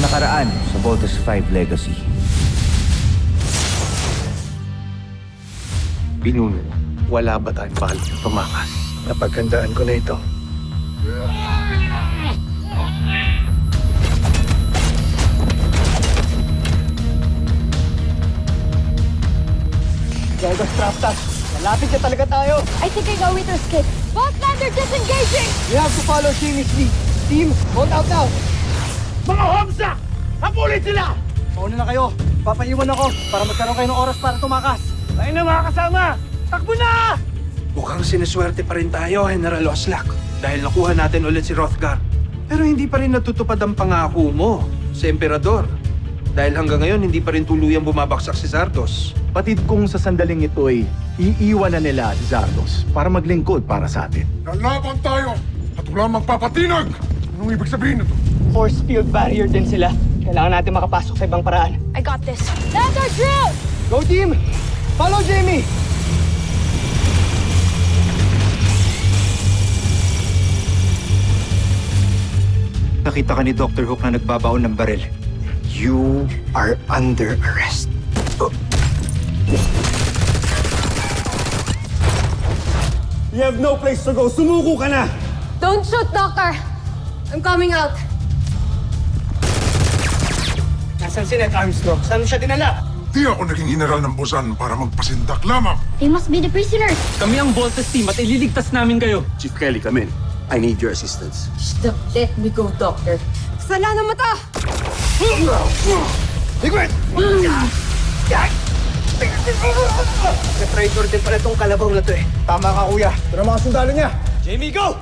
nakaraan sa Voltes 5 Legacy. Pinuno, wala ba tayong pahal tumakas? Napaghandaan ko na ito. Gagos Traptas, malapit na talaga tayo. I think I know Wither's kit. Both land are disengaging! We have to follow Jimmy's lead. Team, hold out now. Mga Homsa! Habulin sila! Mauna na kayo. Papaiwan ako para magkaroon kayo ng oras para tumakas. Tayo na mga kasama! Takbo na! Mukhang sinuswerte pa rin tayo, General Oslak. Dahil nakuha natin ulit si Hrothgar. Pero hindi pa rin natutupad ang pangako mo sa Emperador. Dahil hanggang ngayon, hindi pa rin tuluyang bumabaksak si Zardos. Batid kong sa sandaling ito ay iiwan na nila si Zardos para maglingkod para sa atin. Lalaban tayo at wala magpapatinag! Anong ibig sabihin nito? Force field barrier din sila. Kailangan natin makapasok sa ibang paraan. I got this. Land are drill! Go team! Follow Jamie! Nakita ka ni Dr. Hook na nagbabaon ng baril. You are under arrest. You have no place to go. Sumuko ka na! Don't shoot, Doctor! I'm coming out. Nasaan si Ned Armstrong? Saan siya dinala? Di ako naging general ng Busan para magpasindak lamang. They must be the prisoners. Kami ang Voltes team at ililigtas namin kayo. Chief Kelly, come in. I need your assistance. Stop. Let me go, Doctor. Sala na mata! Ligwit! May traitor din pala itong kalabaw na to eh. Tama ka, kuya. Ito na mga sundalo niya. Jamie, go!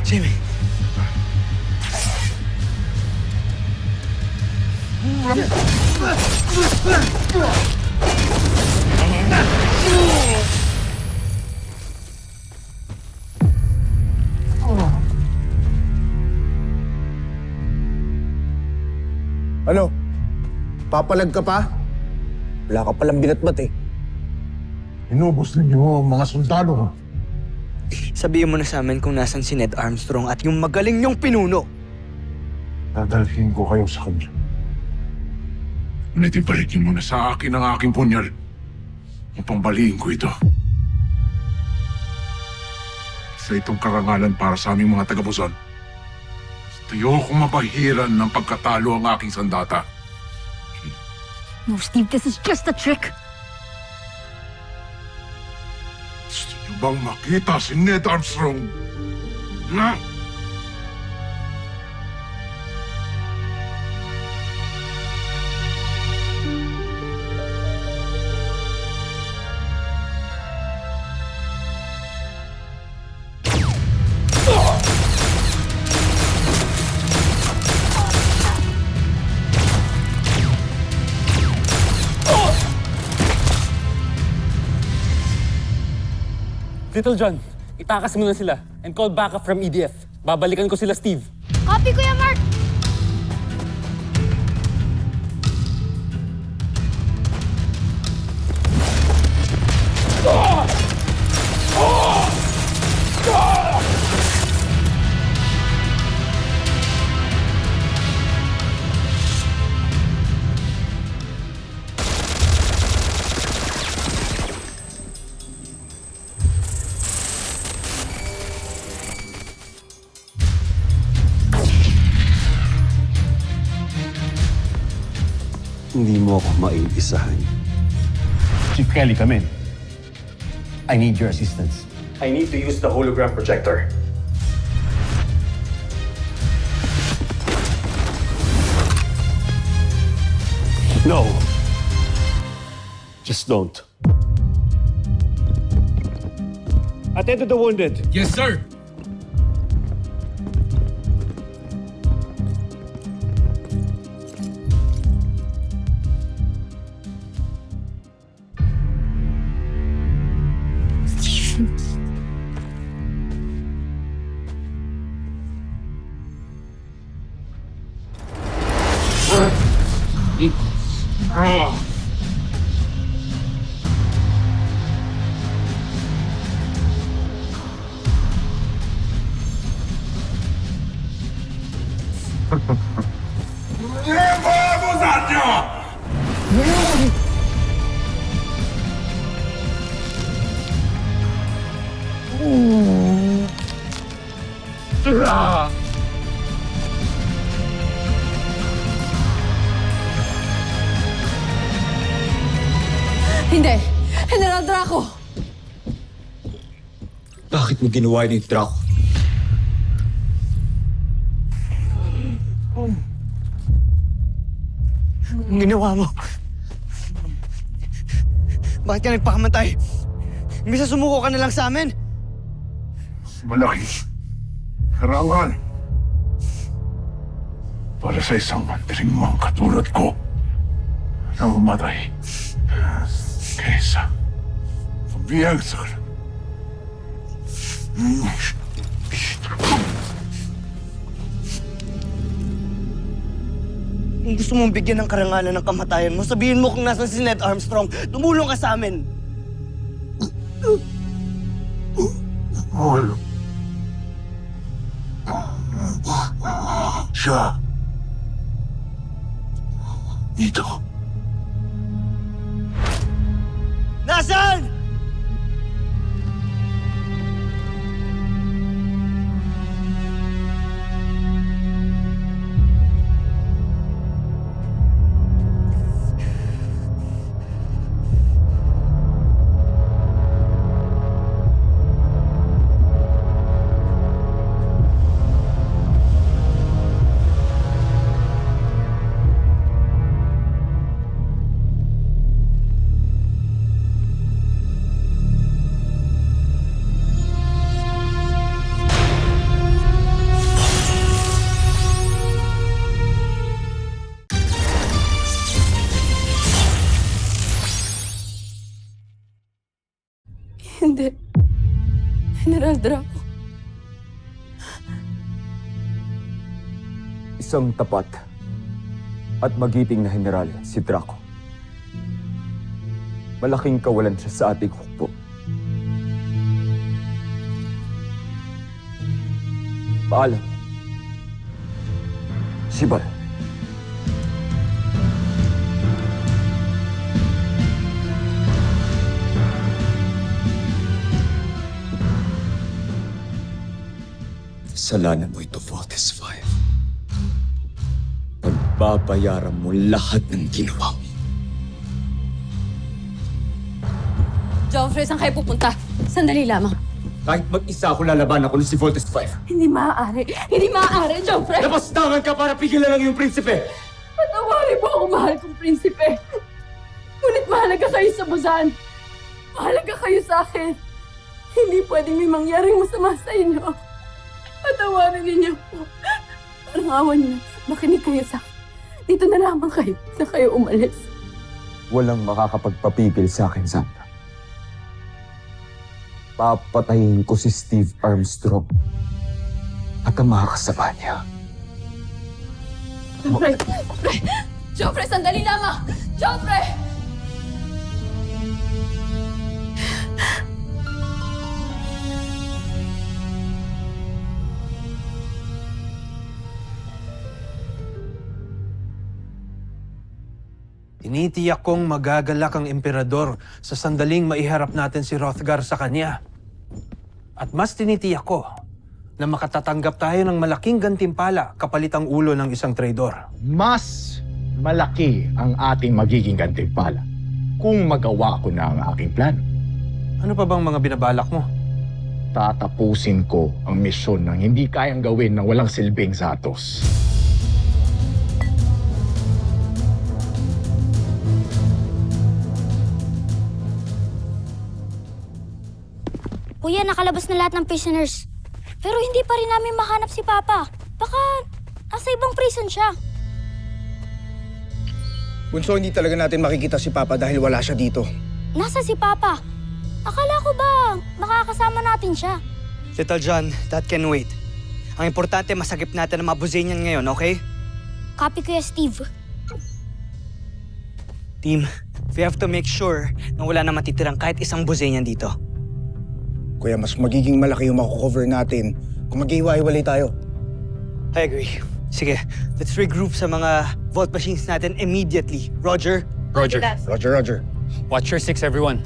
Jamie. Ano? Papalag ka pa? Wala ka palang binatbat eh. Inubos ninyo ang mga sundalo. Sabihin mo na sa amin kung nasan si Ned Armstrong at yung magaling niyong pinuno. Dadalhin ko kayo sa kanya. Ngunit ibalik niyo muna sa akin ang aking punyal upang baliin ko ito. Sa itong karangalan para sa aming mga taga-Busan. Tayo kong mapahiran ng pagkatalo ang aking sandata. No, Steve, this is just a trick. Gusto niyo bang makita si Ned Armstrong? Na? Little John, itakas mo na sila and call backup from EDF. Babalikan ko sila, Steve. Copy, Kuya Mark! Hindi mo ako maiisahan. Chief Kelly, come in. I need your assistance. I need to use the hologram projector. No. Just don't. Attend to the wounded. Yes, sir! Hindi! General Draco! Bakit mo ginawa ni Draco? Ang ginawa mo. Bakit ka nagpakamatay? Imbis na sumuko ka na lang sa amin. Malaki. Karangal. Para sa isang mantiring mo katulad ko na mamatay kaysa pabiyag sa kalan. Kung gusto mong bigyan ng karangalan ng kamatayan mo, sabihin mo kung nasan si Ned Armstrong. Tumulong ka sa amin. Wala. Siya. Dito. Nasaan? Hindi. General Draco. Isang tapat at magiting na general si Draco. Malaking kawalan siya sa ating hukbo. Paalam. Shibal. Kasalanan mo ito, Voltes 5. Pagbabayaran mo lahat ng ginawa mo. Joffrey, saan kayo pupunta? Sandali lamang. Kahit mag-isa ako lalaban ako si Voltes 5. Hindi maaari. Hindi maaari, Joffrey! Napastangan ka para pigilan lang yung prinsipe! Patawarin mo ako, mahal kong prinsipe. Ngunit mahalaga kayo sa Buzan. Mahalaga kayo sa akin. Hindi pwedeng may mangyaring masama sa inyo. Patawarin ninyo po. Parang awan niyo na. Makinig kayo sa akin. Dito na lamang kayo. Na kayo umalis. Walang makakapagpapigil sa akin, Sandra. Papatayin ko si Steve Armstrong at ang mga kasama niya. Joffrey! Joffrey! Joffrey, sandali lamang! Joffrey! Tinitiyak kong magagalak ang emperador sa sandaling maiharap natin si Hrothgar sa kanya. At mas tinitiyak ko na makatatanggap tayo ng malaking gantimpala kapalit ang ulo ng isang traidor. Mas malaki ang ating magiging gantimpala kung magawa ko na ang aking plano. Ano pa bang mga binabalak mo? Tatapusin ko ang misyon ng hindi kayang gawin ng walang silbing Zatos. Kuya, nakalabas na lahat ng prisoners. Pero hindi pa rin namin mahanap si Papa. Baka nasa ibang prison siya. Bunso, hindi talaga natin makikita si Papa dahil wala siya dito. Nasa si Papa? Akala ko ba makakasama natin siya? Little John, that can wait. Ang importante, masagip natin ang mga Buzanian ngayon, okay? Copy, Kuya Steve. Team, we have to make sure na wala na matitirang kahit isang Buzanian dito. Kuya, mas magiging malaki yung makukover natin kung mag-iwa-iwalay tayo. I agree. Sige, let's regroup sa mga vault machines natin immediately. Roger? Roger. Roger, Roger. Watch your six, everyone.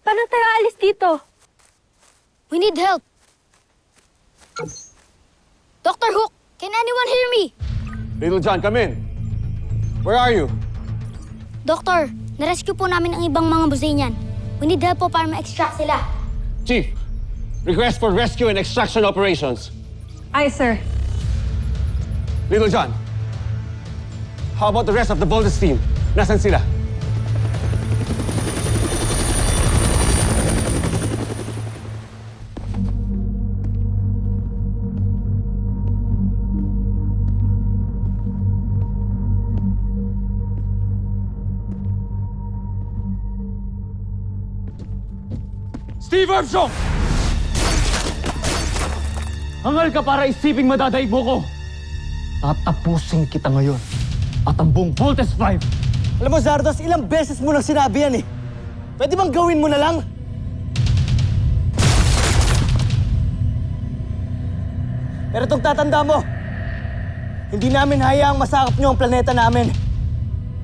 Paano tayo alis dito? We need help. Dr. Hook, can anyone hear me? Little John, come in. Where are you? Doktor, narescue po namin ang ibang mga Buzanian. We need help po para ma-extract sila. Chief, request for rescue and extraction operations. Aye, sir. Little John, how about the rest of the Voltes team? Nasaan sila? Steve Armstrong! Hangal ka para isiping madadaig mo ko. Tatapusin kita ngayon. At ang buong Voltes 5. Alam mo, Zardos, ilang beses mo nang sinabi yan eh. Pwede bang gawin mo na lang? Pero itong tatanda mo, hindi namin hayaang masakop niyo ang planeta namin.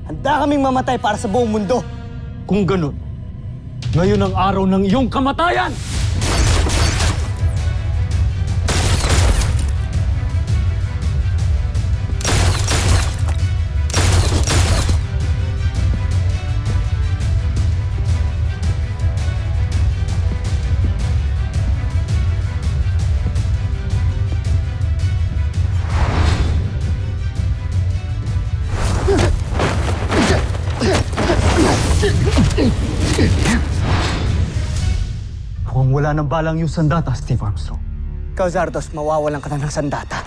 Handa kaming mamatay para sa buong mundo. Kung ganun, ngayon ang araw ng iyong kamatayan! Mukhang wala nang balang yung sandata, Steve Armstrong. Ikaw, Zardos, mawawalan ka na ng sandata.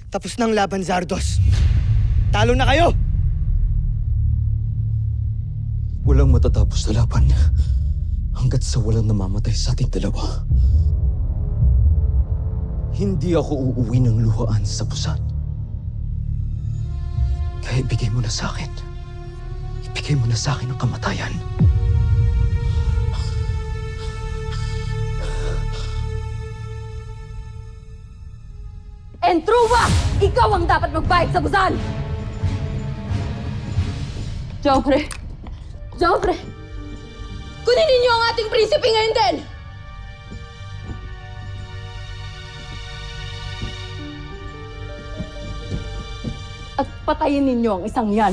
Tapos na ang laban, Zardos. Talo na kayo! Walang matatapos na laban hanggat sa walang namamatay sa ating dalawa. Hindi ako uuwi ng luhaan sa Busan. Kaya ibigay mo na sa akin. Ibigay mo na sa akin ang kamatayan. Entruwa! Ikaw ang dapat magbayad sa Busan! Joffrey! Joffrey! Kunin ninyo ang ating prinsipe ngayon din! At patayin ninyo ang isang yan.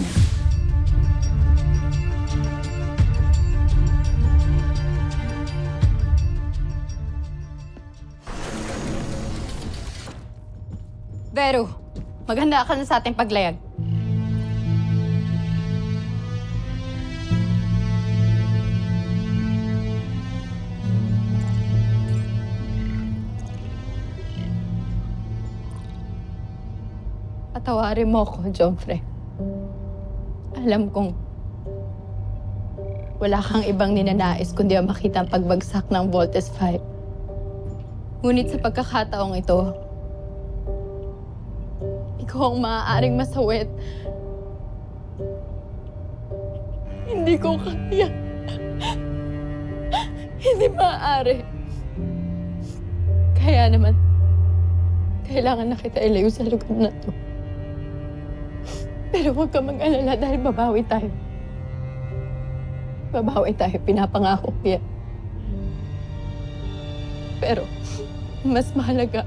Vero, maghanda ka na sa ating paglayag. Patawarin mo ako, Joffrey. Alam kong wala kang ibang ninanais kundi ang makita ang pagbagsak ng Voltes 5. Ngunit sa pagkakataong ito, ikaw ang maaaring masawit. Hindi ko kaya. Hindi maaari. Kaya naman, kailangan na kita ilayo sa lugar na to. Pero huwag ka mag-alala dahil babawi tayo. Babawi tayo, pinapangako ko yan. Pero, mas mahalaga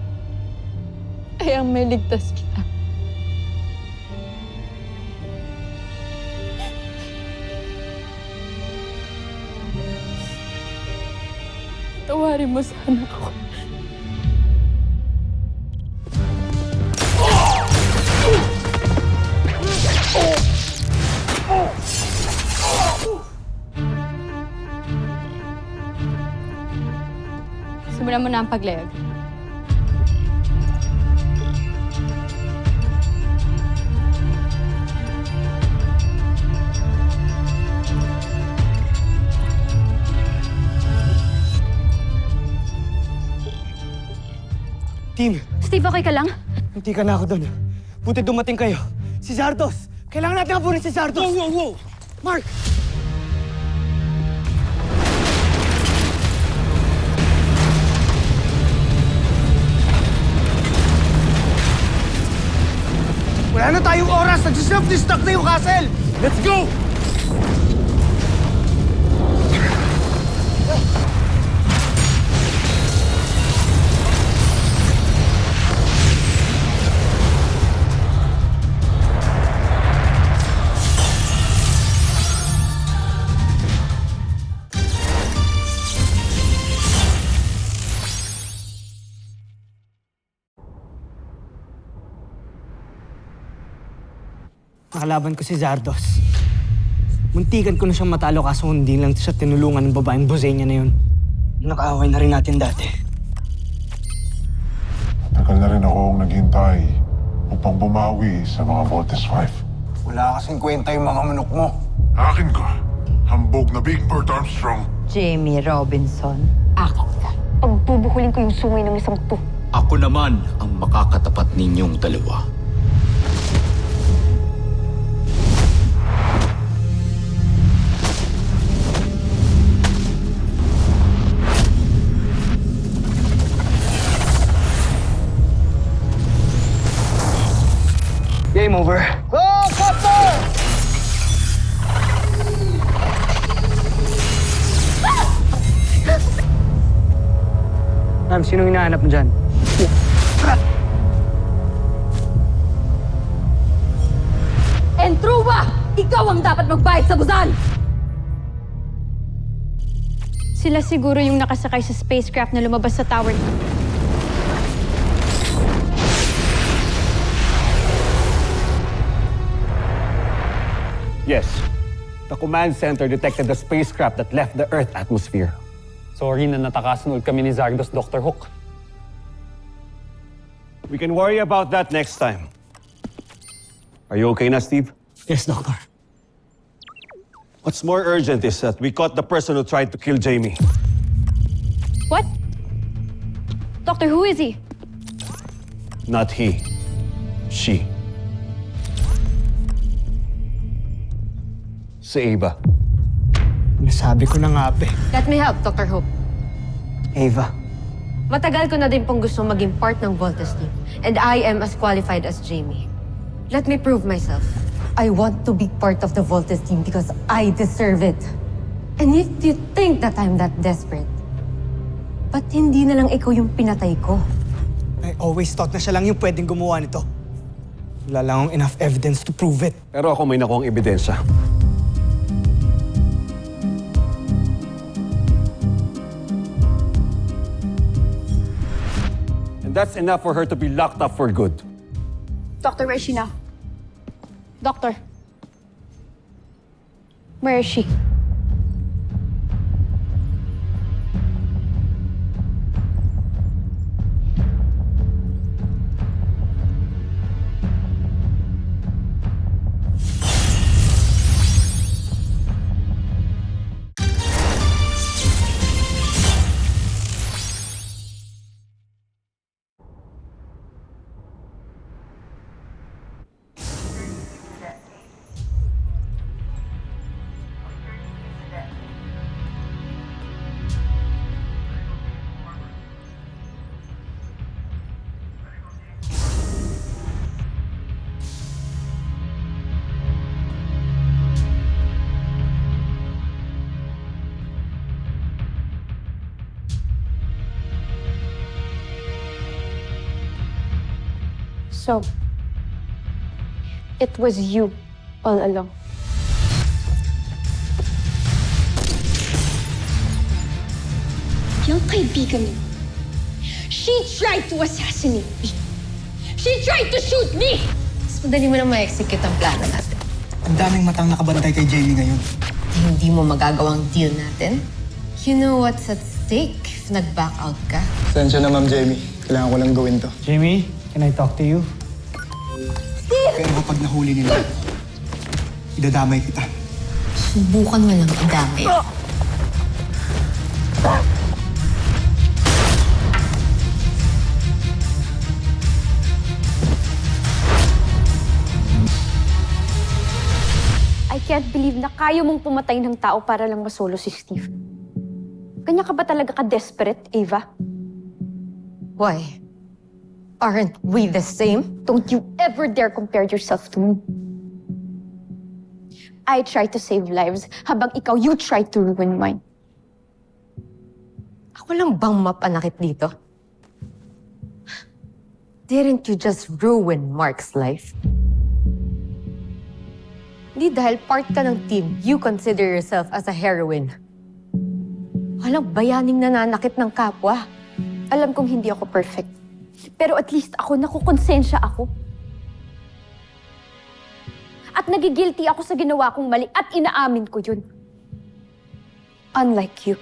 ay ang may ligtas kita. Tawarin mo sana ako. Simulan mo na ang paglayag. Team, Steve, okay ka lang? hindi ka na ako doon. Buti dumating kayo. Si Zardos! Kailangan natin hapunin si Zardos! Whoa! Mark! Wala na tayong oras! Nag-self-destruct na yung castle! Let's go! Nakalaban ko si Zardos. Muntikan ko na siyang matalo kaso hindi lang siya tinulungan ng babaeng Bosenia na yun. Nakaaway na rin natin dati. Tagal na rin akong naghintay upang bumawi sa mga Voltes 5. Wala kasing kwenta yung mga manok mo. Akin ka, hambog na Big Bird Armstrong. Jamie Robinson, akin ka. Pagbubuhulin ko yung sungay ng isang to. Ako naman ang makakatapat ninyong dalawa. Game over. Go, Copter! Ma'am, sinong hinahanap mo dyan? Entruba! Ikaw ang dapat magbayad sa Busan! Sila siguro yung nakasakay sa spacecraft na lumabas sa tower. Yes. The command center detected the spacecraft that left the Earth atmosphere. Sorry na natakasunod kami ni Zardos, Dr. Hook. We can worry about that next time. Are you okay na, Steve? Yes, Doctor. What's more urgent is that we caught the person who tried to kill Jamie. What? Doctor, who is he? Not he. She. Si Ava. Nasabi ko na nga, pe. Let me help, Dr. Hope. Ava, Matagal ko na din pong gusto maging part ng Voltes team. And I am as qualified as Jamie. Let me prove myself. I want to be part of the Voltes team because I deserve it. And if you think that I'm that desperate, ba't hindi na lang ikaw yung pinatay ko? I always thought na siya lang yung pwedeng gumawa nito. Wala lang akong enough evidence to prove it. Pero ako may nakuhang ebidensya. And that's enough for her to be locked up for good. Doctor, where is she now? Doctor. Where is she? So, it was you all along. Yung kaibigan mo, she tried to assassinate me. She tried to shoot me! Mas madali mo na ma-execute ang plano natin. Ang daming matang nakabantay kay Jamie ngayon. Hindi mo magagawang deal natin. You know what's at stake if nag-back out ka? Sensya na, Ma'am Jamie. Kailangan ko lang gawin to. Jamie, can I talk to you? Pero kapag nahuli nila, idadamay kita. Subukan mo lang idamay. I can't believe na kaya mong pumatay ng tao para lang masolo si Steve. Kanya ka ba talaga ka-desperate, Ava? Why? Aren't we the same? Don't you ever dare compare yourself to me. I try to save lives, habang ikaw, you try to ruin mine. Ako lang bang mapanakit dito? Didn't you just ruin Mark's life? Hindi dahil part ka ng team, you consider yourself as a heroine. Walang bayaning nananakit ng kapwa. Alam kong hindi ako perfect. Pero at least ako, nakukonsensya ako. At nagigilty ako sa ginawa kong mali at inaamin ko yun. Unlike you.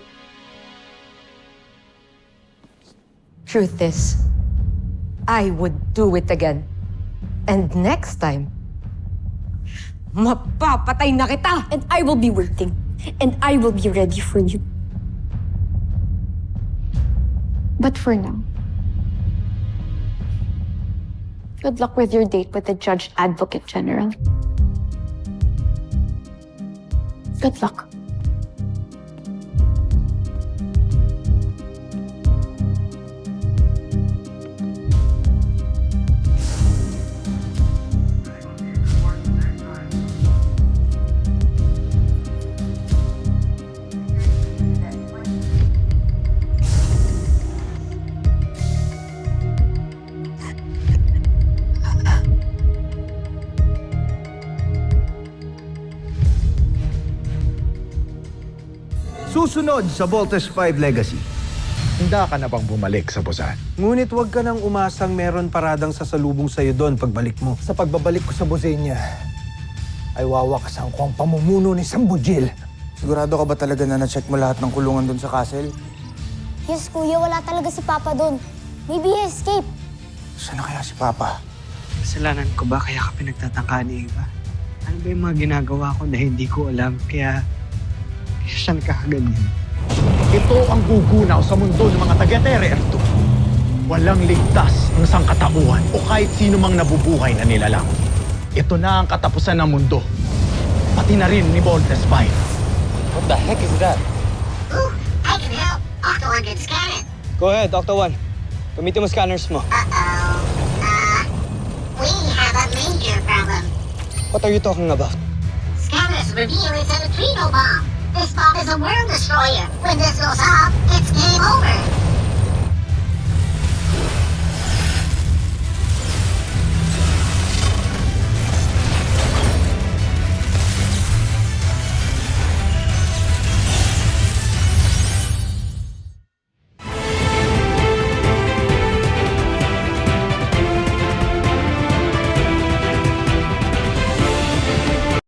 Truth is, I would do it again. And next time, mapapatay na kita! And I will be waiting. And I will be ready for you. But for now, good luck with your date with the Judge Advocate General. Good luck. Susunod sa Voltes 5 Legacy. Handa ka na bang bumalik sa Busan? Ngunit huwag ka nang umasang meron paradang sasalubong sa'yo doon pagbalik mo. Sa pagbabalik ko sa Bosenia, ay wawakasan ko ang pamumuno ni Sambujil. Sigurado ka ba talaga na na-check mo lahat ng kulungan doon sa castle? Yes, kuya, wala talaga si Papa doon. Maybe he escaped. Saan na kaya si Papa? Kasalanan ko ba kaya ka pinagtatangka ni Eva? Ano ba yung mga ginagawa ko na hindi ko alam? Kaya siya nagkakaganyan. Ito ang gugunaw sa mundo ng mga taga-Tererto. Walang ligtas ang sangkatauhan o kahit sino mang nabubuhay na nilalang. Ito na ang katapusan ng mundo. Pati na rin ni Voltes 5. What the heck is that? Ooh, I can help. Octo 1 can scan it. Go ahead, Octo 1. Gamitin mo scanners mo. We have a major problem. What are you talking about? Scanners reveal it's a neutrino bomb. This bomb is a world destroyer. When this goes off, it's game over.